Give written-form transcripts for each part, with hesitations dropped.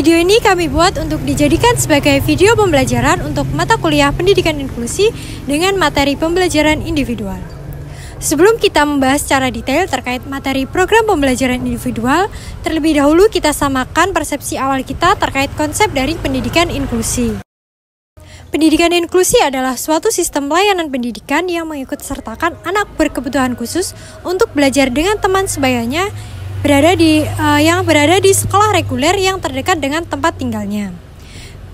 Video ini kami buat untuk dijadikan sebagai video pembelajaran untuk mata kuliah pendidikan inklusi dengan materi pembelajaran individual. Sebelum kita membahas secara detail terkait materi program pembelajaran individual, terlebih dahulu kita samakan persepsi awal kita terkait konsep dari pendidikan inklusi. Pendidikan inklusi adalah suatu sistem layanan pendidikan yang mengikutsertakan anak berkebutuhan khusus untuk belajar dengan teman sebayanya yang berada di sekolah reguler yang terdekat dengan tempat tinggalnya.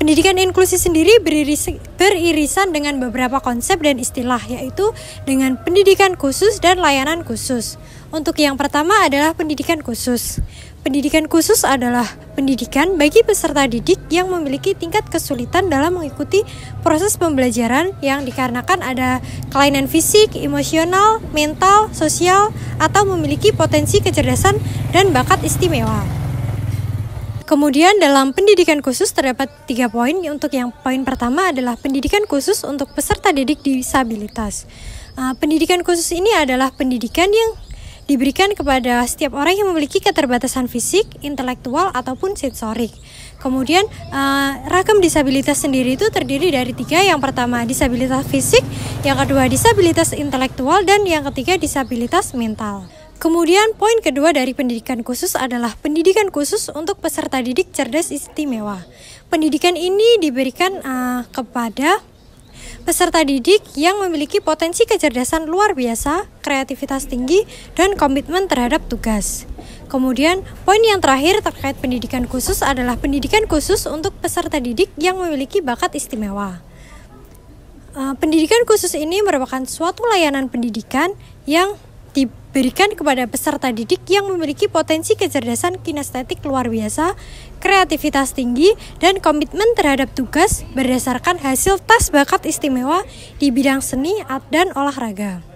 Pendidikan inklusi sendiri beririsan dengan beberapa konsep dan istilah, yaitu dengan pendidikan khusus dan layanan khusus. Untuk yang pertama adalah pendidikan khusus. Pendidikan khusus adalah pendidikan bagi peserta didik yang memiliki tingkat kesulitan dalam mengikuti proses pembelajaran yang dikarenakan ada kelainan fisik, emosional, mental, sosial, atau memiliki potensi kecerdasan dan bakat istimewa. Kemudian dalam pendidikan khusus terdapat 3 poin. Untuk yang poin pertama adalah pendidikan khusus untuk peserta didik disabilitas. Pendidikan khusus ini adalah pendidikan yang diberikan kepada setiap orang yang memiliki keterbatasan fisik, intelektual, ataupun sensorik. Kemudian ragam disabilitas sendiri itu terdiri dari 3. Yang pertama disabilitas fisik, yang kedua disabilitas intelektual, dan yang ketiga disabilitas mental. Kemudian poin kedua dari pendidikan khusus adalah pendidikan khusus untuk peserta didik cerdas istimewa. Pendidikan ini diberikan kepada peserta didik yang memiliki potensi kecerdasan luar biasa, kreativitas tinggi, dan komitmen terhadap tugas. Kemudian poin yang terakhir terkait pendidikan khusus adalah pendidikan khusus untuk peserta didik yang memiliki bakat istimewa. Pendidikan khusus ini merupakan suatu layanan pendidikan yang diberikan kepada peserta didik yang memiliki potensi kecerdasan kinestetik luar biasa, kreativitas tinggi, dan komitmen terhadap tugas berdasarkan hasil tes bakat istimewa di bidang seni dan olahraga.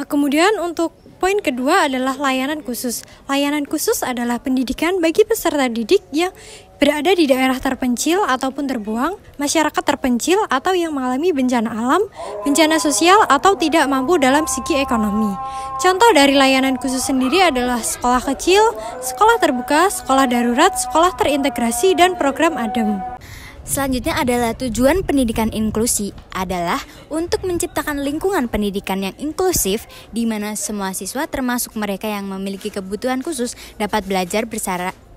Kemudian untuk poin kedua adalah layanan khusus. Layanan khusus adalah pendidikan bagi peserta didik yang berada di daerah terpencil ataupun terbuang, masyarakat terpencil, atau yang mengalami bencana alam, bencana sosial, atau tidak mampu dalam segi ekonomi. Contoh dari layanan khusus sendiri adalah sekolah kecil, sekolah terbuka, sekolah darurat, sekolah terintegrasi, dan program ADEM. Selanjutnya adalah tujuan pendidikan inklusi adalah untuk menciptakan lingkungan pendidikan yang inklusif di mana semua siswa termasuk mereka yang memiliki kebutuhan khusus dapat belajar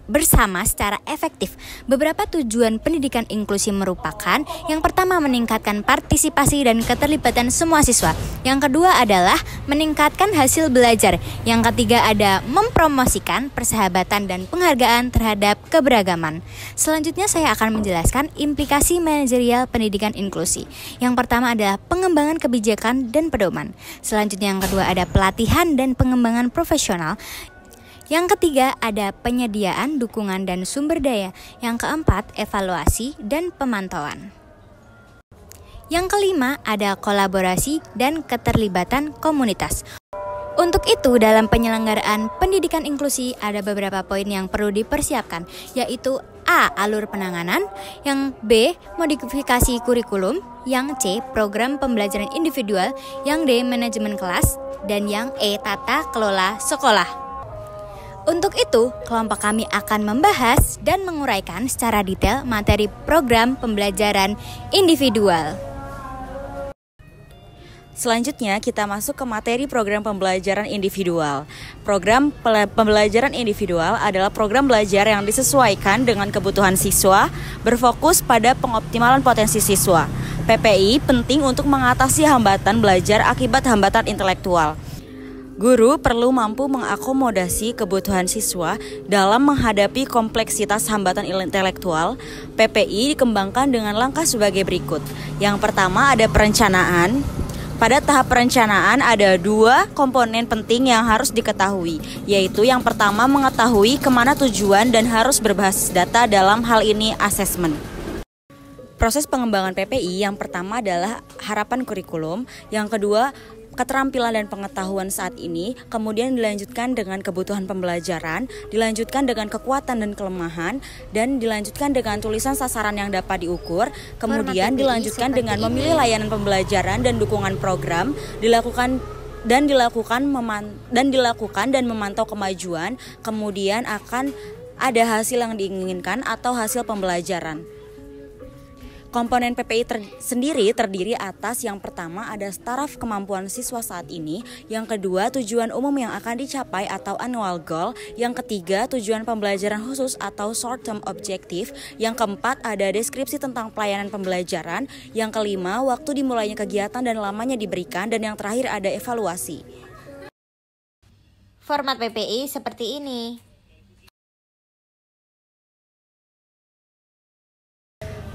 bersama secara efektif. Beberapa tujuan pendidikan inklusi merupakan yang pertama meningkatkan partisipasi dan keterlibatan semua siswa. Yang kedua adalah meningkatkan hasil belajar. Yang ketiga ada mempromosikan persahabatan dan penghargaan terhadap keberagaman. Selanjutnya saya akan menjelaskan implikasi manajerial pendidikan inklusi. Yang pertama adalah pengembangan kebijakan dan pedoman. Selanjutnya yang kedua ada pelatihan dan pengembangan profesional. Yang ketiga ada penyediaan, dukungan, dan sumber daya. Yang keempat evaluasi dan pemantauan. Yang kelima ada kolaborasi dan keterlibatan komunitas. Untuk itu dalam penyelenggaraan pendidikan inklusi ada beberapa poin yang perlu dipersiapkan, yaitu A. Alur penanganan, yang B. Modifikasi kurikulum, yang C. Program pembelajaran individual, yang D. Manajemen kelas, dan yang E. Tata kelola sekolah. Untuk itu, kelompok kami akan membahas dan menguraikan secara detail materi program pembelajaran individual. Selanjutnya kita masuk ke materi program pembelajaran individual. Program pembelajaran individual adalah program belajar yang disesuaikan dengan kebutuhan siswa, berfokus pada pengoptimalan potensi siswa. PPI penting untuk mengatasi hambatan belajar akibat hambatan intelektual. Guru perlu mampu mengakomodasi kebutuhan siswa dalam menghadapi kompleksitas hambatan intelektual. PPI dikembangkan dengan langkah sebagai berikut. Yang pertama ada perencanaan. Pada tahap perencanaan ada 2 komponen penting yang harus diketahui, yaitu yang pertama mengetahui kemana tujuan dan harus berbasis data, dalam hal ini asesmen. Proses pengembangan PPI yang pertama adalah harapan kurikulum, yang kedua keterampilan dan pengetahuan saat ini, kemudian dilanjutkan dengan kebutuhan pembelajaran, dilanjutkan dengan kekuatan dan kelemahan, dan dilanjutkan dengan tulisan sasaran yang dapat diukur, kemudian dilanjutkan dengan memilih layanan pembelajaran dan dukungan program, dilakukan dan memantau kemajuan, kemudian akan ada hasil yang diinginkan atau hasil pembelajaran. Komponen PPI sendiri terdiri atas yang pertama ada taraf kemampuan siswa saat ini, yang kedua tujuan umum yang akan dicapai atau annual goal, yang ketiga tujuan pembelajaran khusus atau short term objective, yang keempat ada deskripsi tentang pelayanan pembelajaran, yang kelima waktu dimulainya kegiatan dan lamanya diberikan, dan yang terakhir ada evaluasi. Format PPI seperti ini.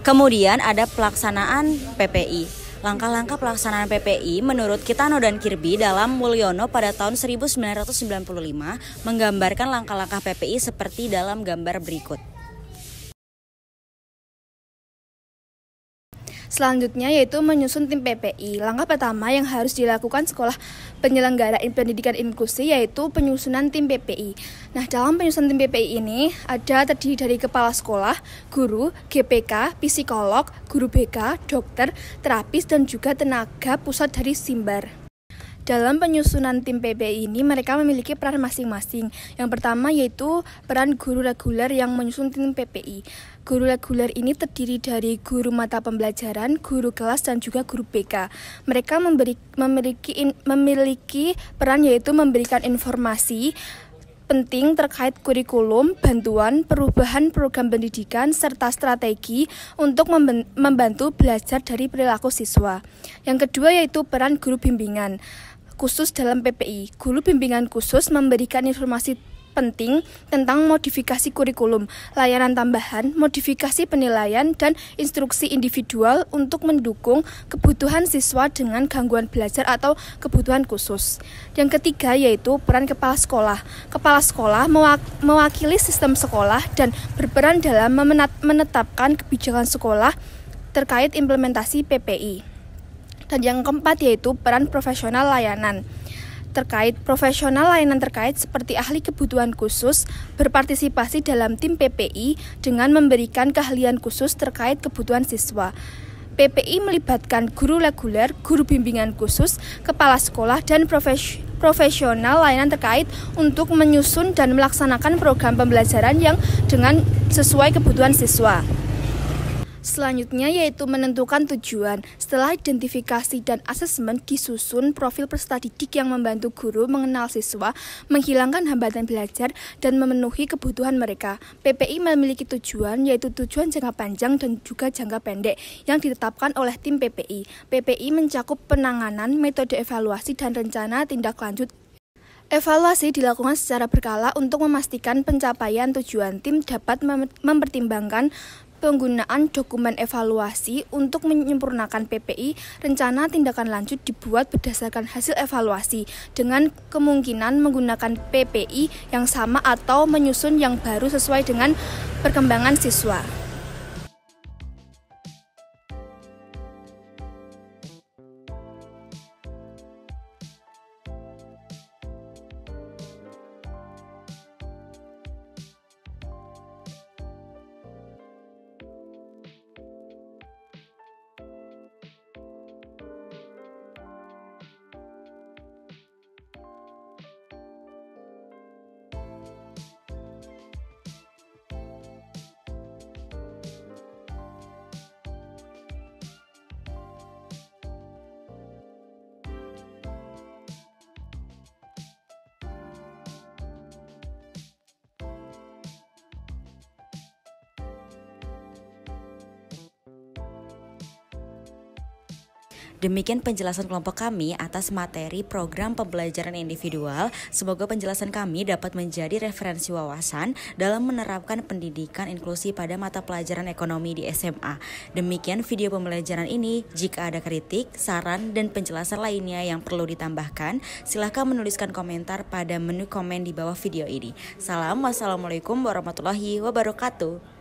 Kemudian ada pelaksanaan PPI. Langkah-langkah pelaksanaan PPI menurut Kitano dan Kirby dalam Mulyono pada tahun 1995 menggambarkan langkah-langkah PPI seperti dalam gambar berikut. Selanjutnya yaitu menyusun tim PPI. Langkah pertama yang harus dilakukan sekolah penyelenggara pendidikan inklusi yaitu penyusunan tim PPI. Nah, dalam penyusunan tim PPI ini ada terdiri dari kepala sekolah, guru, GPK, psikolog, guru BK, dokter, terapis, dan juga tenaga pusat dari Simbar. Dalam penyusunan tim PPI ini mereka memiliki peran masing-masing. Yang pertama yaitu peran guru reguler yang menyusun tim PPI. Guru reguler ini terdiri dari guru mata pembelajaran, guru kelas, dan juga guru BK. Mereka memiliki peran yaitu memberikan informasi penting terkait kurikulum, bantuan, perubahan program pendidikan, serta strategi untuk membantu belajar dari perilaku siswa. Yang kedua yaitu peran guru bimbingan khusus dalam PPI. Guru bimbingan khusus memberikan informasi penting tentang modifikasi kurikulum, layanan tambahan, modifikasi penilaian, dan instruksi individual untuk mendukung kebutuhan siswa dengan gangguan belajar atau kebutuhan khusus. Yang ketiga yaitu peran kepala sekolah. Kepala sekolah mewakili sistem sekolah dan berperan dalam menetapkan kebijakan sekolah terkait implementasi PPI. Dan yang keempat yaitu peran profesional layanan. Profesional layanan terkait seperti ahli kebutuhan khusus berpartisipasi dalam tim PPI dengan memberikan keahlian khusus terkait kebutuhan siswa. PPI melibatkan guru reguler, guru bimbingan khusus, kepala sekolah, dan profesional layanan terkait untuk menyusun dan melaksanakan program pembelajaran yang dengan sesuai kebutuhan siswa. Selanjutnya yaitu menentukan tujuan. Setelah identifikasi dan asesmen, disusun profil peserta didik yang membantu guru mengenal siswa, menghilangkan hambatan belajar, dan memenuhi kebutuhan mereka. PPI memiliki tujuan, yaitu tujuan jangka panjang dan juga jangka pendek yang ditetapkan oleh tim PPI. PPI mencakup penanganan, metode evaluasi, dan rencana tindak lanjut. Evaluasi dilakukan secara berkala untuk memastikan pencapaian tujuan. Tim dapat mempertimbangkan penggunaan dokumen evaluasi untuk menyempurnakan PPI. Rencana tindakan lanjut dibuat berdasarkan hasil evaluasi dengan kemungkinan menggunakan PPI yang sama atau menyusun yang baru sesuai dengan perkembangan siswa. Demikian penjelasan kelompok kami atas materi program pembelajaran individual. Semoga penjelasan kami dapat menjadi referensi wawasan dalam menerapkan pendidikan inklusi pada mata pelajaran ekonomi di SMA. Demikian video pembelajaran ini. Jika ada kritik, saran, dan penjelasan lainnya yang perlu ditambahkan, silakan menuliskan komentar pada menu komen di bawah video ini. Wassalamualaikum warahmatullahi wabarakatuh.